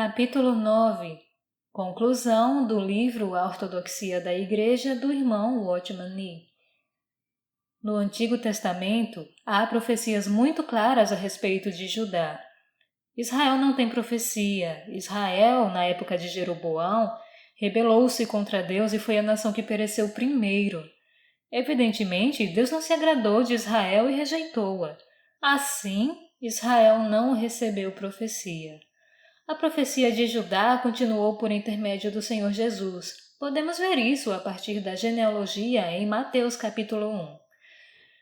Capítulo 9. Conclusão do livro A Ortodoxia da Igreja do irmão Watchman Nee. No Antigo Testamento, há profecias muito claras a respeito de Judá. Israel não tem profecia. Israel, na época de Jeroboão, rebelou-se contra Deus e foi a nação que pereceu primeiro. Evidentemente, Deus não se agradou de Israel e rejeitou-a. Assim, Israel não recebeu profecia. A profecia de Judá continuou por intermédio do Senhor Jesus. Podemos ver isso a partir da genealogia em Mateus capítulo 1.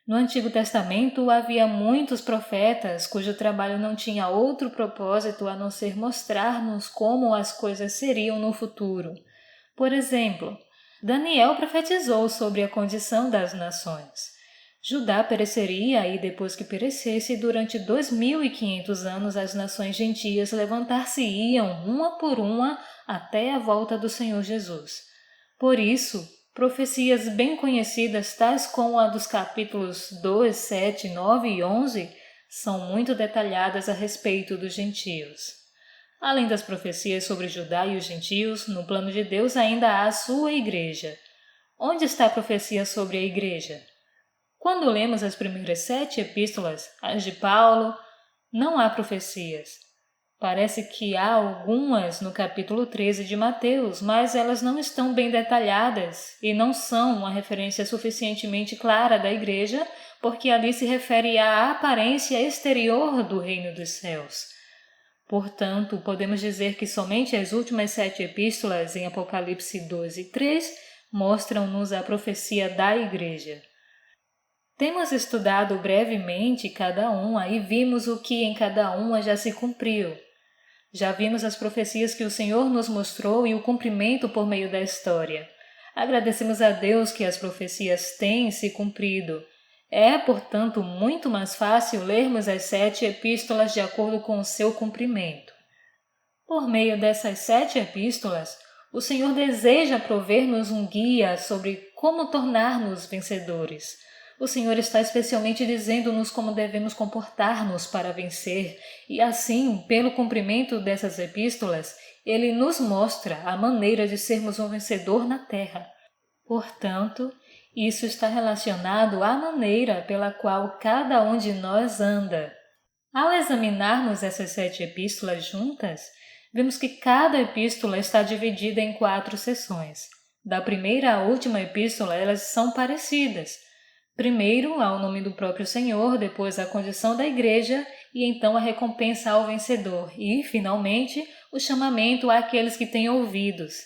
No Antigo Testamento havia muitos profetas cujo trabalho não tinha outro propósito a não ser mostrar-nos como as coisas seriam no futuro. Por exemplo, Daniel profetizou sobre a condição das nações. Judá pereceria e depois que perecesse, durante 2500 anos as nações gentias levantar-se-iam uma por uma até a volta do Senhor Jesus. Por isso, profecias bem conhecidas tais como a dos capítulos 2, 7, 9 e 11 são muito detalhadas a respeito dos gentios. Além das profecias sobre Judá e os gentios, no plano de Deus ainda há a sua igreja. Onde está a profecia sobre a igreja? Quando lemos as primeiras 7 epístolas, as de Paulo, não há profecias. Parece que há algumas no capítulo 13 de Mateus, mas elas não estão bem detalhadas e não são uma referência suficientemente clara da igreja, porque ali se refere à aparência exterior do reino dos céus. Portanto, podemos dizer que somente as últimas 7 epístolas, em Apocalipse 2 e 3, mostram-nos a profecia da igreja. Temos estudado brevemente cada uma e vimos o que em cada uma já se cumpriu. Já vimos as profecias que o Senhor nos mostrou e o cumprimento por meio da história. Agradecemos a Deus que as profecias têm se cumprido. É, portanto, muito mais fácil lermos as 7 epístolas de acordo com o seu cumprimento. Por meio dessas 7 epístolas, o Senhor deseja prover-nos um guia sobre como tornar-nos vencedores. O Senhor está especialmente dizendo-nos como devemos comportar-nos para vencer, e assim, pelo cumprimento dessas epístolas, Ele nos mostra a maneira de sermos um vencedor na terra. Portanto, isso está relacionado à maneira pela qual cada um de nós anda. Ao examinarmos essas 7 epístolas juntas, vemos que cada epístola está dividida em 4 seções. Da primeira à última epístola, elas são parecidas. Primeiro, há o nome do próprio Senhor, depois a condição da igreja e então a recompensa ao vencedor e, finalmente, o chamamento àqueles que têm ouvidos.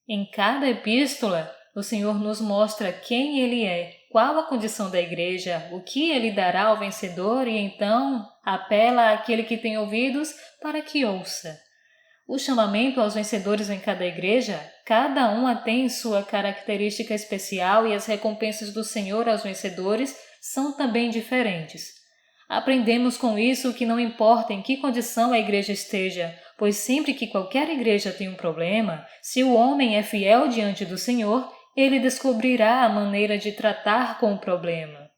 Em cada epístola, o Senhor nos mostra quem Ele é, qual a condição da igreja, o que Ele dará ao vencedor e então apela àquele que tem ouvidos para que ouça. O chamamento aos vencedores em cada igreja, cada uma tem sua característica especial e as recompensas do Senhor aos vencedores são também diferentes. Aprendemos com isso que não importa em que condição a igreja esteja, pois sempre que qualquer igreja tem um problema, se o homem é fiel diante do Senhor, ele descobrirá a maneira de tratar com o problema.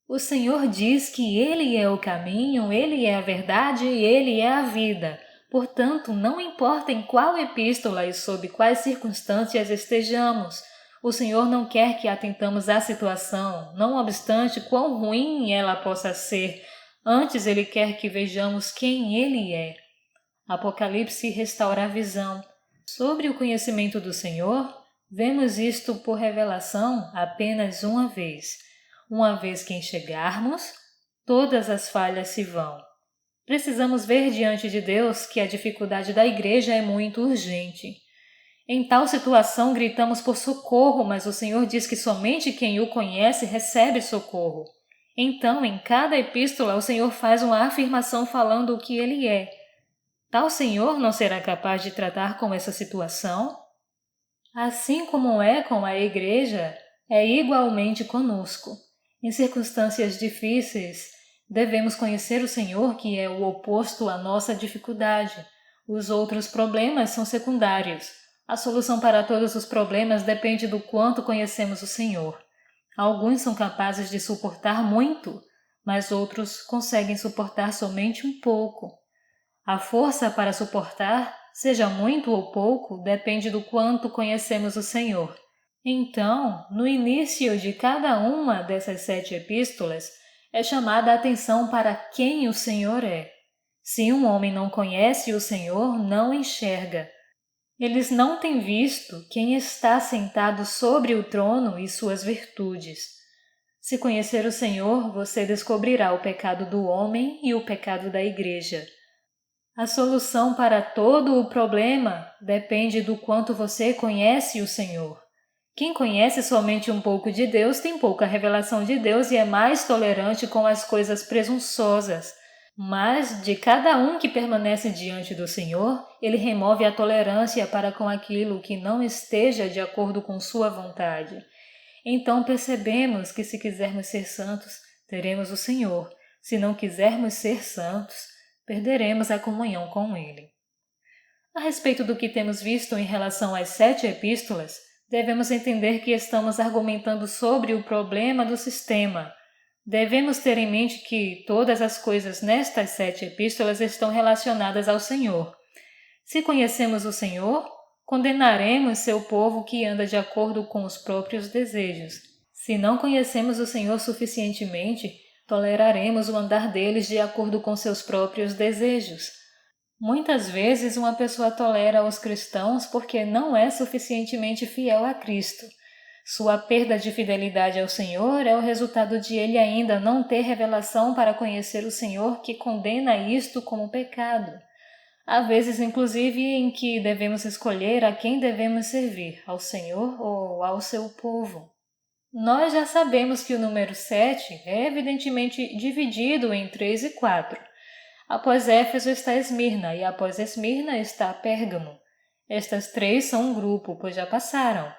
O Senhor diz que Ele é o caminho, Ele é a verdade e Ele é a vida. Portanto, não importa em qual epístola e sob quais circunstâncias estejamos, o Senhor não quer que atentamos à situação, não obstante quão ruim ela possa ser. Antes, Ele quer que vejamos quem Ele é. Apocalipse restaura a visão. Sobre o conhecimento do Senhor, vemos isto por revelação apenas uma vez que enxergarmos, todas as falhas se vão. Precisamos ver diante de Deus que a dificuldade da igreja é muito urgente. Em tal situação gritamos por socorro, mas o Senhor diz que somente quem o conhece recebe socorro. Então, em cada epístola, o Senhor faz uma afirmação falando o que Ele é. Tal Senhor não será capaz de tratar com essa situação? Assim como é com a igreja, é igualmente conosco. Em circunstâncias difíceis, devemos conhecer o Senhor, que é o oposto à nossa dificuldade. Os outros problemas são secundários. A solução para todos os problemas depende do quanto conhecemos o Senhor. Alguns são capazes de suportar muito, mas outros conseguem suportar somente um pouco. A força para suportar seja muito ou pouco, depende do quanto conhecemos o Senhor. Então, no início de cada uma dessas 7 epístolas, é chamada a atenção para quem o Senhor é. Se um homem não conhece o Senhor, não enxerga. Eles não têm visto quem está sentado sobre o trono e suas virtudes. Se conhecer o Senhor, você descobrirá o pecado do homem e o pecado da igreja. A solução para todo o problema depende do quanto você conhece o Senhor. Quem conhece somente um pouco de Deus tem pouca revelação de Deus e é mais tolerante com as coisas presunçosas. Mas, de cada um que permanece diante do Senhor, Ele remove a tolerância para com aquilo que não esteja de acordo com sua vontade. Então percebemos que se quisermos ser santos, teremos o Senhor. Se não quisermos ser santos, perderemos a comunhão com Ele. A respeito do que temos visto em relação às 7 epístolas, devemos entender que estamos argumentando sobre o problema do sistema. Devemos ter em mente que todas as coisas nestas 7 epístolas estão relacionadas ao Senhor. Se conhecemos o Senhor, condenaremos seu povo que anda de acordo com os próprios desejos. Se não conhecemos o Senhor suficientemente, toleraremos o andar deles de acordo com seus próprios desejos. Muitas vezes uma pessoa tolera os cristãos porque não é suficientemente fiel a Cristo. Sua perda de fidelidade ao Senhor é o resultado de ele ainda não ter revelação para conhecer o Senhor, que condena isto como pecado. Há vezes, inclusive, em que devemos escolher a quem devemos servir, ao Senhor ou ao seu povo. Nós já sabemos que o número 7 é evidentemente dividido em 3 e 4. Após Éfeso está Esmirna e após Esmirna está Pérgamo. Estas 3 são um grupo, pois já passaram.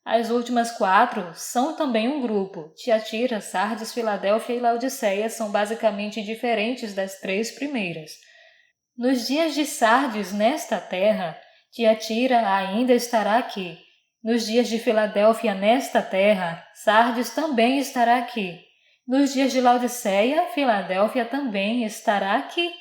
As últimas 4 são também um grupo. Tiatira, Sardes, Filadélfia e Laodiceia são basicamente diferentes das 3 primeiras. Nos dias de Sardes nesta terra, Tiatira ainda estará aqui. Nos dias de Filadélfia nesta terra, Sardes também estará aqui. Nos dias de Laodiceia, Filadélfia também estará aqui.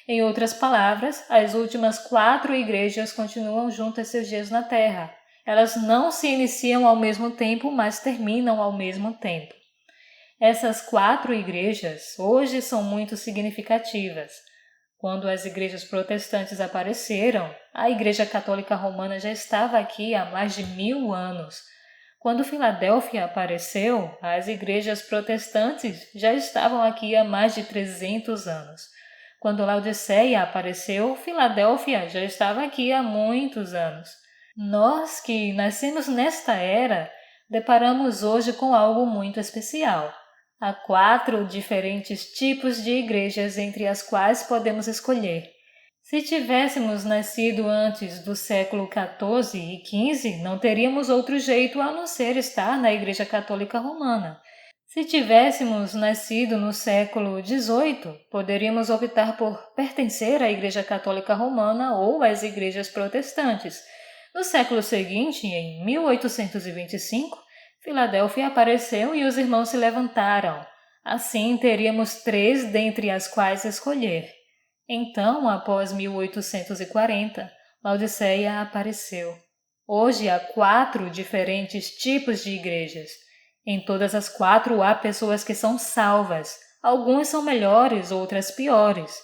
Em outras palavras, as últimas 4 igrejas continuam juntas seus dias na terra. Elas não se iniciam ao mesmo tempo, mas terminam ao mesmo tempo. Essas 4 igrejas hoje são muito significativas. Quando as igrejas protestantes apareceram, a Igreja Católica Romana já estava aqui há mais de 1000 anos. Quando Filadélfia apareceu, as igrejas protestantes já estavam aqui há mais de 300 anos. Quando Laodiceia apareceu, Filadélfia já estava aqui há muitos anos. Nós que nascemos nesta era, deparamos hoje com algo muito especial. Há 4 diferentes tipos de igrejas entre as quais podemos escolher. Se tivéssemos nascido antes do século XIV e XV, não teríamos outro jeito a não ser estar na Igreja Católica Romana. Se tivéssemos nascido no século XVIII, poderíamos optar por pertencer à Igreja Católica Romana ou às igrejas protestantes. No século seguinte, em 1825, Filadélfia apareceu e os irmãos se levantaram. Assim, teríamos 3 dentre as quais escolher. Então, após 1840, Laodiceia apareceu. Hoje há 4 diferentes tipos de igrejas. Em todas as 4 há pessoas que são salvas. Algumas são melhores, outras piores.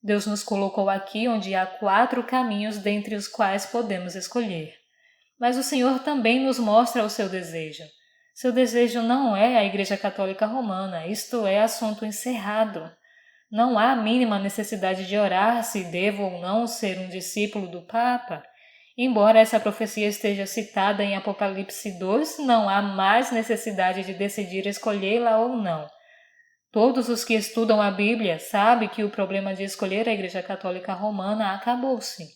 Deus nos colocou aqui onde há 4 caminhos dentre os quais podemos escolher. Mas o Senhor também nos mostra o seu desejo. Seu desejo não é a Igreja Católica Romana, isto é assunto encerrado. Não há a mínima necessidade de orar se devo ou não ser um discípulo do Papa. Embora essa profecia esteja citada em Apocalipse 2, não há mais necessidade de decidir escolhê-la ou não. Todos os que estudam a Bíblia sabem que o problema de escolher a Igreja Católica Romana acabou-se.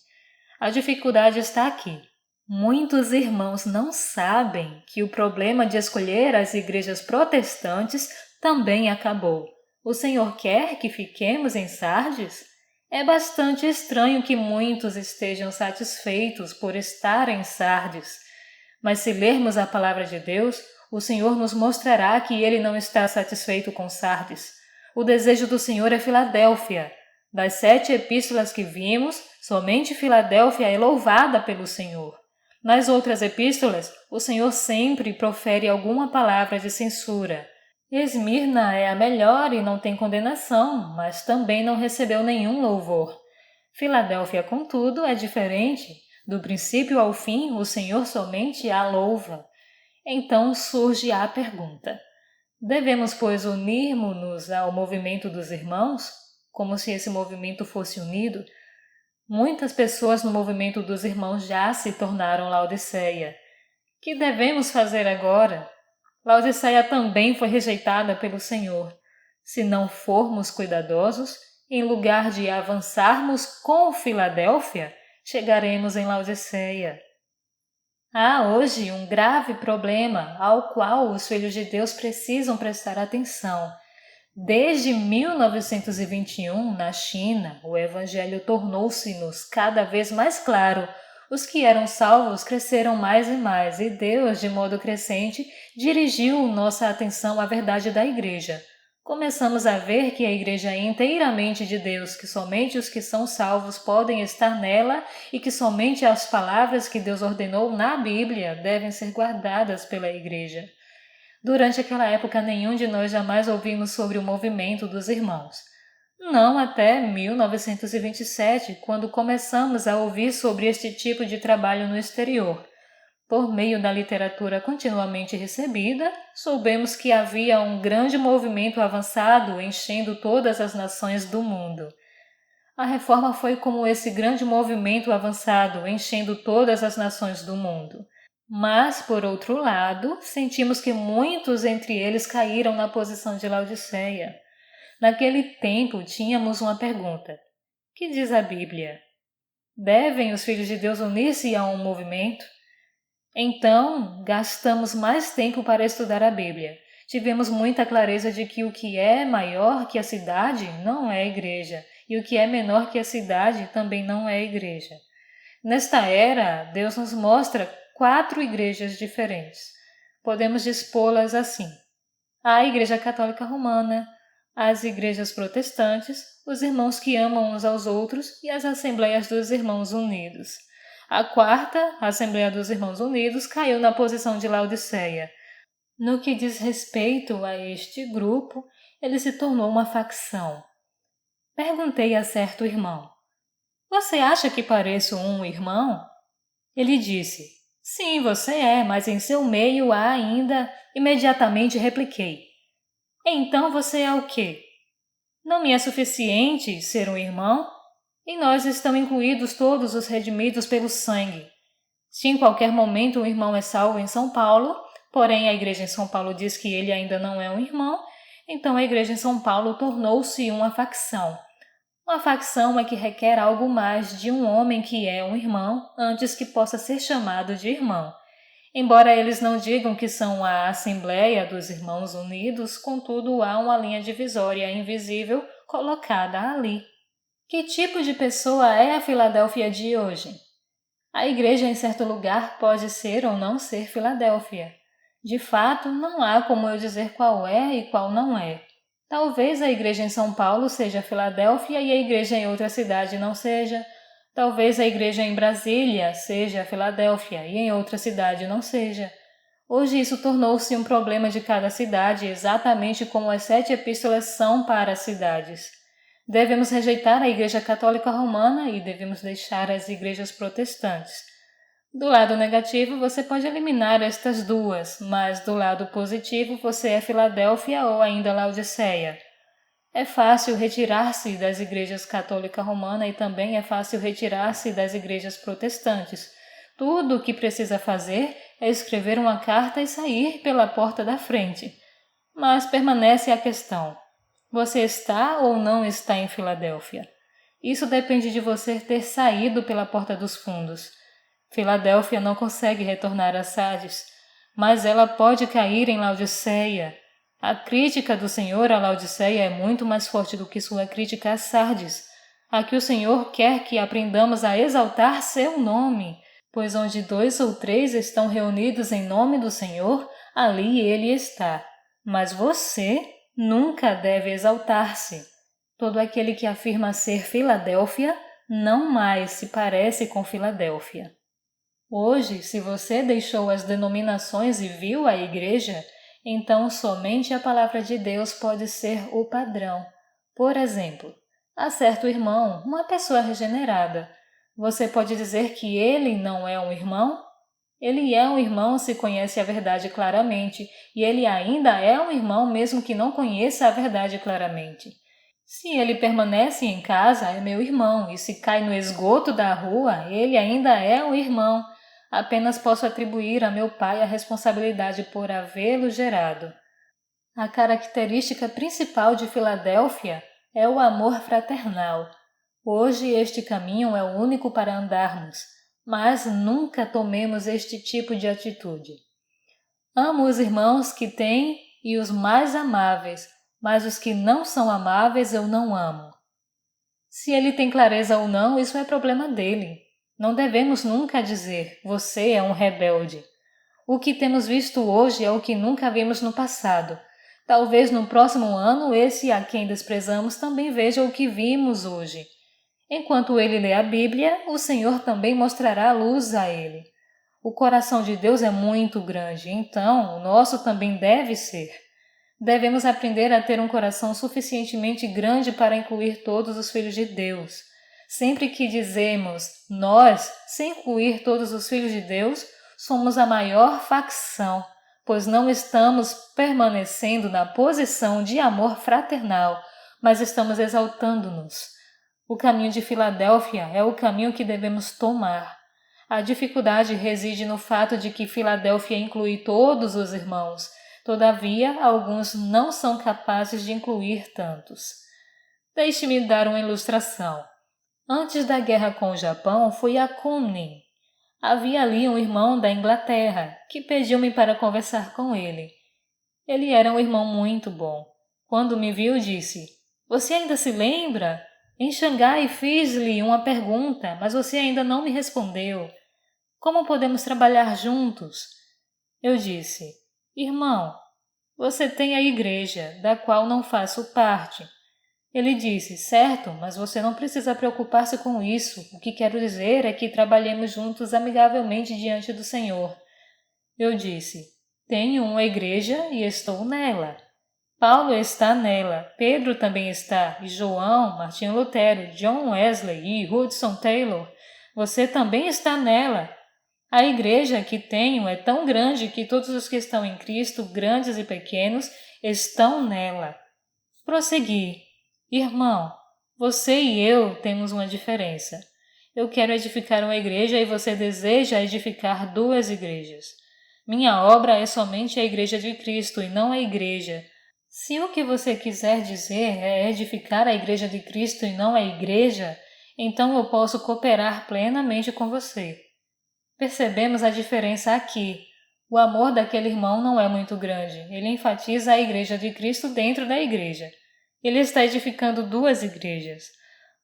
A dificuldade está aqui. Muitos irmãos não sabem que o problema de escolher as igrejas protestantes também acabou. O Senhor quer que fiquemos em Sardes? É bastante estranho que muitos estejam satisfeitos por estar em Sardes. Mas se lermos a palavra de Deus, o Senhor nos mostrará que Ele não está satisfeito com Sardes. O desejo do Senhor é Filadélfia. Das 7 epístolas que vimos, somente Filadélfia é louvada pelo Senhor. Nas outras epístolas, o Senhor sempre profere alguma palavra de censura. Esmirna é a melhor e não tem condenação, mas também não recebeu nenhum louvor. Filadélfia, contudo, é diferente. Do princípio ao fim, o Senhor somente a louva. Então surge a pergunta: devemos, pois, unirmos-nos ao movimento dos irmãos? Como se esse movimento fosse unido? Muitas pessoas no movimento dos irmãos já se tornaram Laodiceia. Que devemos fazer agora? Laodiceia também foi rejeitada pelo Senhor. Se não formos cuidadosos, em lugar de avançarmos com Filadélfia, chegaremos em Laodiceia. Há hoje um grave problema ao qual os filhos de Deus precisam prestar atenção. Desde 1921, na China, o Evangelho tornou-se-nos cada vez mais claro. Os que eram salvos cresceram mais e mais, e Deus, de modo crescente, dirigiu nossa atenção à verdade da Igreja. Começamos a ver que a Igreja é inteiramente de Deus, que somente os que são salvos podem estar nela e que somente as palavras que Deus ordenou na Bíblia devem ser guardadas pela Igreja. Durante aquela época, nenhum de nós jamais ouvimos sobre o movimento dos irmãos. Não até 1927, quando começamos a ouvir sobre este tipo de trabalho no exterior. Por meio da literatura continuamente recebida, soubemos que havia um grande movimento avançado enchendo todas as nações do mundo. A reforma foi como esse grande movimento avançado enchendo todas as nações do mundo. Mas, por outro lado, sentimos que muitos entre eles caíram na posição de Laodiceia. Naquele tempo, tínhamos uma pergunta: que diz a Bíblia? Devem os filhos de Deus unir-se a um movimento? Então, gastamos mais tempo para estudar a Bíblia. Tivemos muita clareza de que o que é maior que a cidade não é igreja, e o que é menor que a cidade também não é igreja. Nesta era, Deus nos mostra 4 igrejas diferentes. Podemos dispô-las assim: a Igreja Católica Romana, as igrejas protestantes, os irmãos que amam uns aos outros e as Assembleias dos Irmãos Unidos. A 4ª, a Assembleia dos Irmãos Unidos, caiu na posição de Laodiceia. No que diz respeito a este grupo, ele se tornou uma facção. Perguntei a certo irmão: você acha que pareço um irmão? Ele disse: sim, você é, mas em seu meio há ainda... Imediatamente repliquei: então você é o quê? Não me é suficiente ser um irmão? Em nós estão incluídos todos os redimidos pelo sangue. Se em qualquer momento um irmão é salvo em São Paulo, porém a igreja em São Paulo diz que ele ainda não é um irmão, então a igreja em São Paulo tornou-se uma facção. Uma facção é que requer algo mais de um homem que é um irmão antes que possa ser chamado de irmão. Embora eles não digam que são a Assembleia dos Irmãos Unidos, contudo há uma linha divisória invisível colocada ali. Que tipo de pessoa é a Filadélfia de hoje? A igreja em certo lugar pode ser ou não ser Filadélfia. De fato, não há como eu dizer qual é e qual não é. Talvez a igreja em São Paulo seja Filadélfia e a igreja em outra cidade não seja. Talvez a igreja em Brasília seja Filadélfia e em outra cidade não seja. Hoje isso tornou-se um problema de cada cidade, exatamente como as 7 epístolas são para as cidades. Devemos rejeitar a Igreja Católica Romana e devemos deixar as igrejas protestantes. Do lado negativo, você pode eliminar estas duas, mas do lado positivo, você é Filadélfia ou ainda Laodiceia. É fácil retirar-se das igrejas católica romana e também é fácil retirar-se das igrejas protestantes. Tudo o que precisa fazer é escrever uma carta e sair pela porta da frente. Mas permanece a questão: você está ou não está em Filadélfia? Isso depende de você ter saído pela porta dos fundos. Filadélfia não consegue retornar a Sardes, mas ela pode cair em Laodiceia. A crítica do Senhor a Laodiceia é muito mais forte do que sua crítica a Sardes. Aqui o Senhor quer que aprendamos a exaltar seu nome, pois onde 2 ou 3 estão reunidos em nome do Senhor, ali ele está. Mas você nunca deve exaltar-se. Todo aquele que afirma ser Filadélfia não mais se parece com Filadélfia. Hoje, se você deixou as denominações e viu a igreja, então somente a palavra de Deus pode ser o padrão. Por exemplo, há certo irmão, uma pessoa regenerada. Você pode dizer que ele não é um irmão? Ele é um irmão se conhece a verdade claramente, e ele ainda é um irmão mesmo que não conheça a verdade claramente. Se ele permanece em casa, é meu irmão, e se cai no esgoto da rua, ele ainda é um irmão. Apenas posso atribuir a meu pai a responsabilidade por havê-lo gerado. A característica principal de Filadélfia é o amor fraternal. Hoje este caminho é o único para andarmos, mas nunca tomemos este tipo de atitude. Amo os irmãos que têm e os mais amáveis, mas os que não são amáveis eu não amo. Se ele tem clareza ou não, isso é problema dele. Não devemos nunca dizer, você é um rebelde. O que temos visto hoje é o que nunca vimos no passado. Talvez no próximo ano esse a quem desprezamos também veja o que vimos hoje. Enquanto ele lê a Bíblia, o Senhor também mostrará luz a ele. O coração de Deus é muito grande, então o nosso também deve ser. Devemos aprender a ter um coração suficientemente grande para incluir todos os filhos de Deus. Sempre que dizemos nós, sem incluir todos os filhos de Deus, somos a maior facção, pois não estamos permanecendo na posição de amor fraternal, mas estamos exaltando-nos. O caminho de Filadélfia é o caminho que devemos tomar. A dificuldade reside no fato de que Filadélfia inclui todos os irmãos. Todavia, alguns não são capazes de incluir tantos. Deixe-me dar uma ilustração. Antes da guerra com o Japão, fui a Kunming. Havia ali um irmão da Inglaterra, que pediu-me para conversar com ele. Ele era um irmão muito bom. Quando me viu, disse, "Você ainda se lembra? Em Xangai fiz-lhe uma pergunta, mas você ainda não me respondeu. Como podemos trabalhar juntos?" Eu disse, "Irmão, você tem a igreja, da qual não faço parte." Ele disse, "Certo, mas você não precisa preocupar-se com isso. O que quero dizer é que trabalhemos juntos amigavelmente diante do Senhor." Eu disse, "Tenho uma igreja e estou nela. Paulo está nela, Pedro também está, e João, Martinho Lutero, John Wesley e Hudson Taylor. Você também está nela. A igreja que tenho é tão grande que todos os que estão em Cristo, grandes e pequenos, estão nela." Prossegui. "Irmão, você e eu temos uma diferença. Eu quero edificar uma igreja e você deseja edificar duas igrejas. Minha obra é somente a igreja de Cristo e não a igreja. Se o que você quiser dizer é edificar a igreja de Cristo e não a igreja, então eu posso cooperar plenamente com você." Percebemos a diferença aqui. O amor daquele irmão não é muito grande. Ele enfatiza a igreja de Cristo dentro da igreja. Ele está edificando duas igrejas.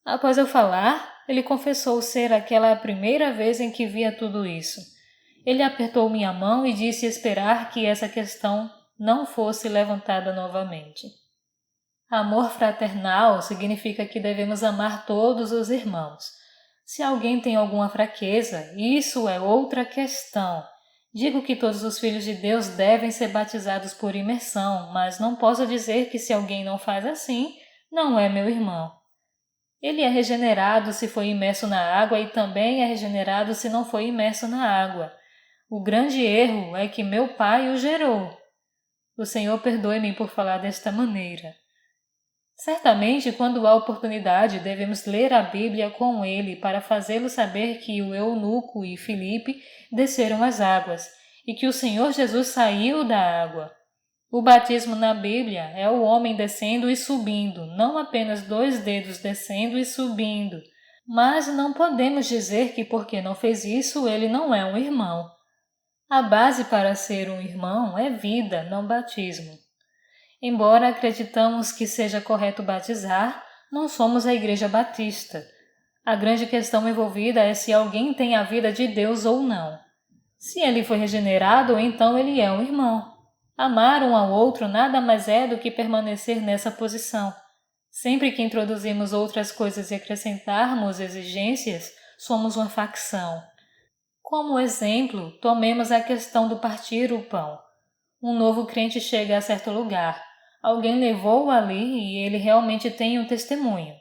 Após eu falar, ele confessou ser aquela a primeira vez em que via tudo isso. Ele apertou minha mão e disse esperar que essa questão não fosse levantada novamente. Amor fraternal significa que devemos amar todos os irmãos. Se alguém tem alguma fraqueza, isso é outra questão. Digo que todos os filhos de Deus devem ser batizados por imersão, mas não posso dizer que se alguém não faz assim, não é meu irmão. Ele é regenerado se foi imerso na água e também é regenerado se não foi imerso na água. O grande erro é que meu pai o gerou. O Senhor perdoe-me por falar desta maneira. Certamente, quando há oportunidade, devemos ler a Bíblia com ele para fazê-lo saber que o eunuco e Filipe desceram as águas e que o Senhor Jesus saiu da água. O batismo na Bíblia é o homem descendo e subindo, não apenas 2 dedos descendo e subindo. Mas não podemos dizer que porque não fez isso ele não é um irmão. A base para ser um irmão é vida, não batismo. Embora acreditamos que seja correto batizar, não somos a Igreja Batista. A grande questão envolvida é se alguém tem a vida de Deus ou não. Se ele foi regenerado, então ele é um irmão. Amar um ao outro nada mais é do que permanecer nessa posição. Sempre que introduzimos outras coisas e acrescentarmos exigências, somos uma facção. Como exemplo, tomemos a questão do partir o pão. Um novo crente chega a certo lugar. Alguém levou-o ali e ele realmente tem um testemunho.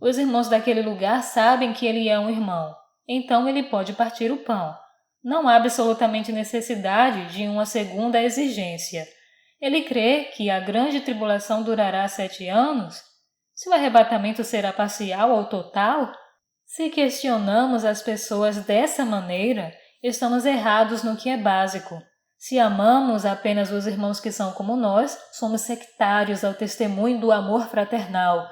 Os irmãos daquele lugar sabem que ele é um irmão, então ele pode partir o pão. Não há absolutamente necessidade de uma segunda exigência. Ele crê que a grande tribulação durará 7 anos? Se o arrebatamento será parcial ou total? Se questionamos as pessoas dessa maneira, estamos errados no que é básico. Se amamos apenas os irmãos que são como nós, somos sectários ao testemunho do amor fraternal.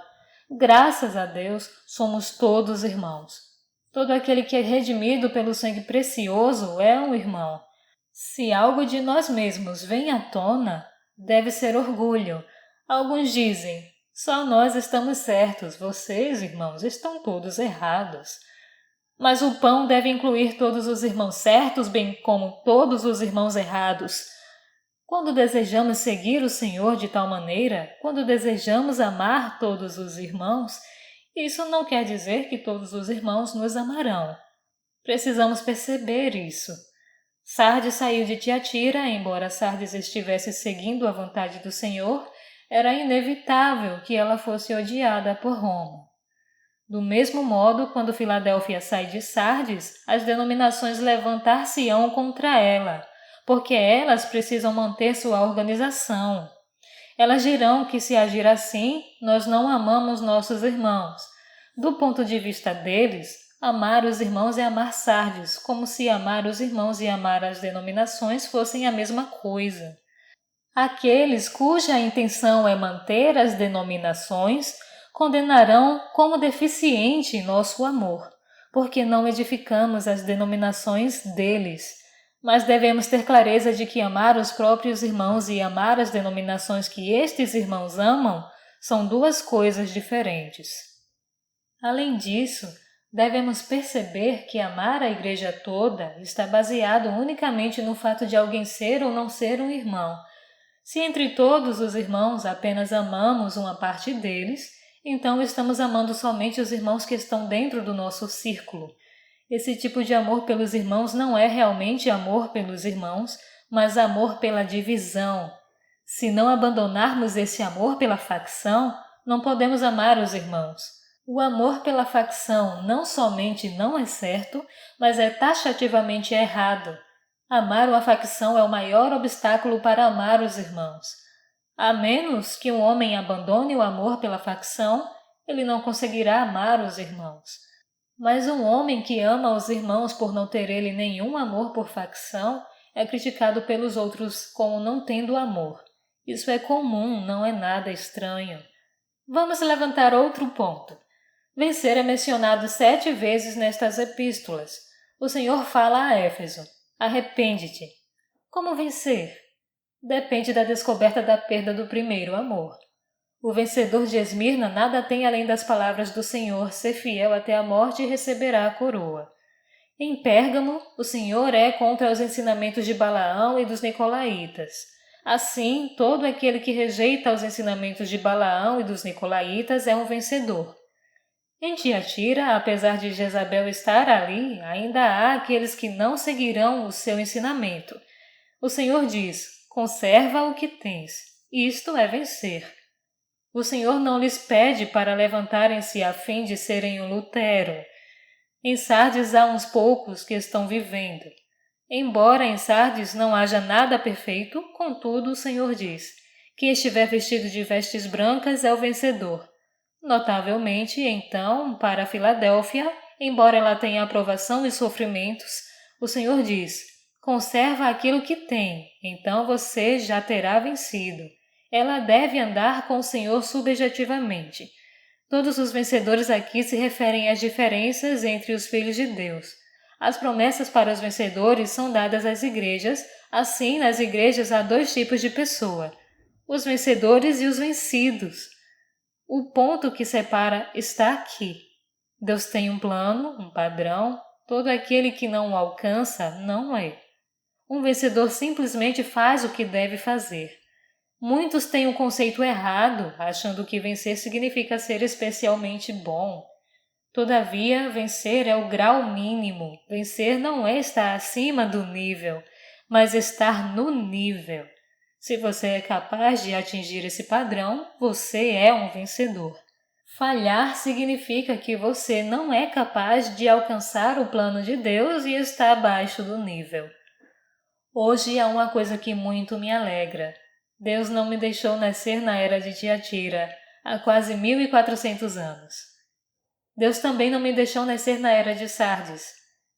Graças a Deus, somos todos irmãos. Todo aquele que é redimido pelo sangue precioso é um irmão. Se algo de nós mesmos vem à tona, deve ser orgulho. Alguns dizem, só nós estamos certos, vocês, irmãos, estão todos errados. Mas o pão deve incluir todos os irmãos certos, bem como todos os irmãos errados. Quando desejamos seguir o Senhor de tal maneira, quando desejamos amar todos os irmãos, isso não quer dizer que todos os irmãos nos amarão. Precisamos perceber isso. Sardes saiu de Tiatira, embora Sardes estivesse seguindo a vontade do Senhor, era inevitável que ela fosse odiada por Roma. Do mesmo modo, quando Filadélfia sai de Sardes, as denominações levantar-se-ão contra ela, porque elas precisam manter sua organização. Elas dirão que se agir assim, nós não amamos nossos irmãos. Do ponto de vista deles, amar os irmãos é amar Sardes, como se amar os irmãos e amar as denominações fossem a mesma coisa. Aqueles cuja intenção é manter as denominações condenarão como deficiente nosso amor, porque não edificamos as denominações deles. Mas devemos ter clareza de que amar os próprios irmãos e amar as denominações que estes irmãos amam são duas coisas diferentes. Além disso, devemos perceber que amar a igreja toda está baseado unicamente no fato de alguém ser ou não ser um irmão. Se entre todos os irmãos apenas amamos uma parte deles, então estamos amando somente os irmãos que estão dentro do nosso círculo. Esse tipo de amor pelos irmãos não é realmente amor pelos irmãos, mas amor pela divisão. Se não abandonarmos esse amor pela facção, não podemos amar os irmãos. O amor pela facção não somente não é certo, mas é taxativamente errado. Amar uma facção é o maior obstáculo para amar os irmãos. A menos que um homem abandone o amor pela facção, ele não conseguirá amar os irmãos. Mas um homem que ama os irmãos por não ter ele nenhum amor por facção é criticado pelos outros como não tendo amor. Isso é comum, não é nada estranho. Vamos levantar outro ponto. Vencer é mencionado 7 vezes nestas epístolas. O Senhor fala a Éfeso: arrepende-te. Como vencer? Depende da descoberta da perda do primeiro amor. O vencedor de Esmirna nada tem além das palavras do Senhor: ser fiel até a morte e receberá a coroa. Em Pérgamo, o Senhor é contra os ensinamentos de Balaão e dos Nicolaítas. Assim, todo aquele que rejeita os ensinamentos de Balaão e dos Nicolaítas é um vencedor. Em Tiatira, apesar de Jezabel estar ali, ainda há aqueles que não seguirão o seu ensinamento. O Senhor diz: conserva o que tens. Isto é vencer. O Senhor não lhes pede para levantarem-se a fim de serem um Lutero. Em Sardes há uns poucos que estão vivendo. Embora em Sardes não haja nada perfeito, contudo o Senhor diz: quem estiver vestido de vestes brancas é o vencedor. Notavelmente, então, para Filadélfia, embora ela tenha aprovação e sofrimentos, o Senhor diz: conserva aquilo que tem, então você já terá vencido. Ela deve andar com o Senhor subjetivamente. Todos os vencedores aqui se referem às diferenças entre os filhos de Deus. As promessas para os vencedores são dadas às igrejas, assim nas igrejas há 2 tipos de pessoa: os vencedores e os vencidos. O ponto que separa está aqui. Deus tem um plano, um padrão. Todo aquele que não o alcança não é. Um vencedor simplesmente faz o que deve fazer. Muitos têm um conceito errado, achando que vencer significa ser especialmente bom. Todavia, vencer é o grau mínimo. Vencer não é estar acima do nível, mas estar no nível. Se você é capaz de atingir esse padrão, você é um vencedor. Falhar significa que você não é capaz de alcançar o plano de Deus e está abaixo do nível. Hoje há uma coisa que muito me alegra. Deus não me deixou nascer na era de Tiatira, há quase 1400 anos. Deus também não me deixou nascer na era de Sardes.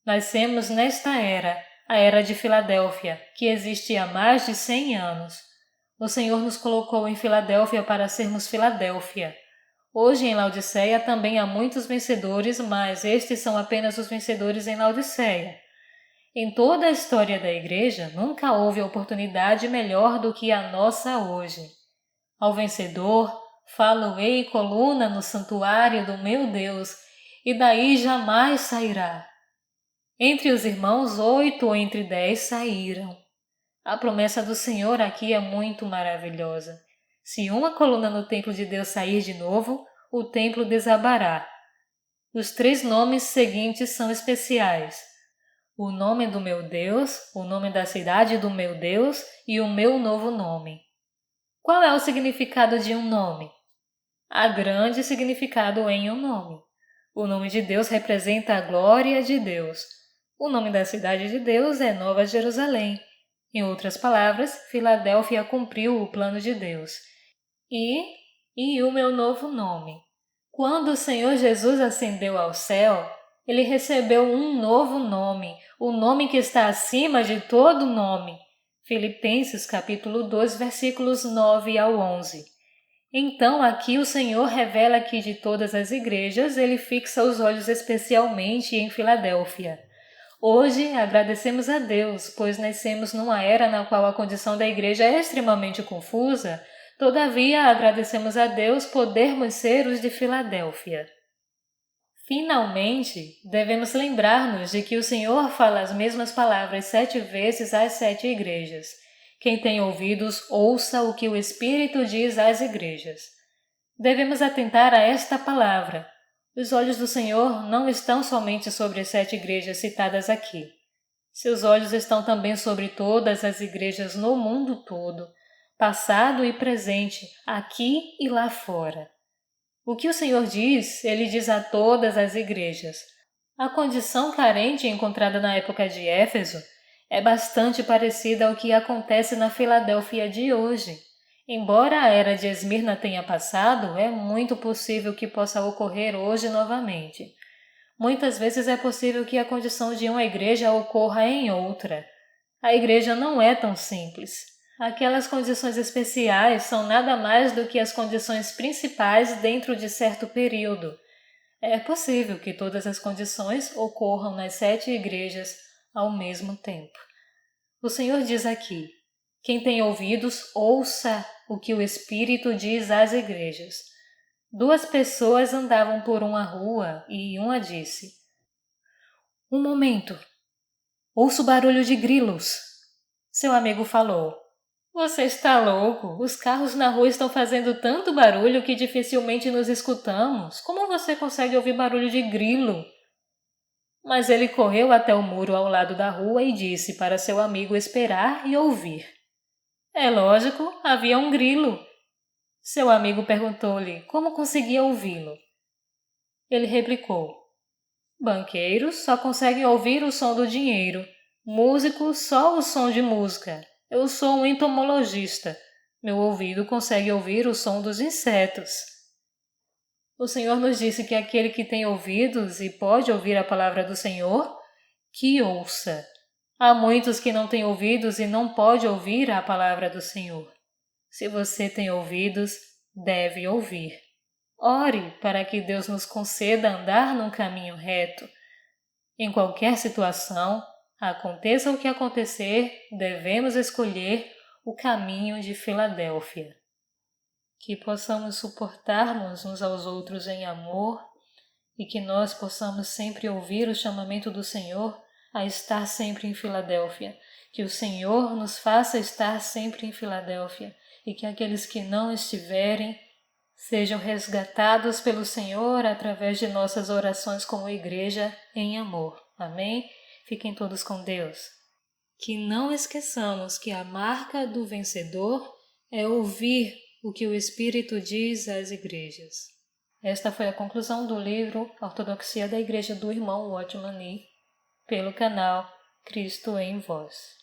Nascemos nesta era, a era de Filadélfia, que existe há mais de 100 anos. O Senhor nos colocou em Filadélfia para sermos Filadélfia. Hoje em Laodiceia também há muitos vencedores, mas estes são apenas os vencedores em Laodiceia. Em toda a história da Igreja, nunca houve oportunidade melhor do que a nossa hoje. Ao vencedor, falo-ei coluna no santuário do meu Deus, e daí jamais sairá. Entre os irmãos, 8 ou entre 10 saíram. A promessa do Senhor aqui é muito maravilhosa. Se uma coluna no templo de Deus sair de novo, o templo desabará. Os 3 nomes seguintes são especiais: o nome do meu Deus, o nome da cidade do meu Deus e o meu novo nome. Qual é o significado de um nome? Há grande significado em um nome. O nome de Deus representa a glória de Deus. O nome da cidade de Deus é Nova Jerusalém. Em outras palavras, Filadélfia cumpriu o plano de Deus. E o meu novo nome. Quando o Senhor Jesus ascendeu ao céu, ele recebeu um novo nome, o nome que está acima de todo nome. Filipenses capítulo 2, versículos 9 ao 11. Então aqui o Senhor revela que de todas as igrejas ele fixa os olhos especialmente em Filadélfia. Hoje agradecemos a Deus, pois nascemos numa era na qual a condição da igreja é extremamente confusa. Todavia agradecemos a Deus podermos ser os de Filadélfia. Finalmente, devemos lembrar-nos de que o Senhor fala as mesmas palavras 7 vezes às 7 igrejas. Quem tem ouvidos, ouça o que o Espírito diz às igrejas. Devemos atentar a esta palavra. Os olhos do Senhor não estão somente sobre as 7 igrejas citadas aqui. Seus olhos estão também sobre todas as igrejas no mundo todo, passado e presente, aqui e lá fora. O que o Senhor diz, ele diz a todas as igrejas. A condição carente encontrada na época de Éfeso é bastante parecida ao que acontece na Filadélfia de hoje. Embora a era de Esmirna tenha passado, é muito possível que possa ocorrer hoje novamente. Muitas vezes é possível que a condição de uma igreja ocorra em outra. A igreja não é tão simples. Aquelas condições especiais são nada mais do que as condições principais dentro de certo período. É possível que todas as condições ocorram nas 7 igrejas ao mesmo tempo. O Senhor diz aqui: quem tem ouvidos, ouça o que o Espírito diz às igrejas. 2 pessoas andavam por uma rua e uma disse: um momento, ouço barulho de grilos. Seu amigo falou: você está louco? Os carros na rua estão fazendo tanto barulho que dificilmente nos escutamos. Como você consegue ouvir barulho de grilo? Mas ele correu até o muro ao lado da rua e disse para seu amigo esperar e ouvir. É lógico, havia um grilo. Seu amigo perguntou-lhe como conseguia ouvi-lo. Ele replicou: banqueiros só conseguem ouvir o som do dinheiro, músicos só o som de música. Eu sou um entomologista. Meu ouvido consegue ouvir o som dos insetos. O Senhor nos disse que aquele que tem ouvidos e pode ouvir a palavra do Senhor, que ouça. Há muitos que não têm ouvidos e não pode ouvir a palavra do Senhor. Se você tem ouvidos, deve ouvir. Ore para que Deus nos conceda andar num caminho reto. Em qualquer situação, aconteça o que acontecer, devemos escolher o caminho de Filadélfia. Que possamos suportar-nos uns aos outros em amor e que nós possamos sempre ouvir o chamamento do Senhor a estar sempre em Filadélfia. Que o Senhor nos faça estar sempre em Filadélfia e que aqueles que não estiverem sejam resgatados pelo Senhor através de nossas orações como igreja em amor. Amém? Fiquem todos com Deus. Que não esqueçamos que a marca do vencedor é ouvir o que o Espírito diz às igrejas. Esta foi a conclusão do livro Ortodoxia da Igreja do Irmão Watchman Nee, pelo canal Cristo em Vós.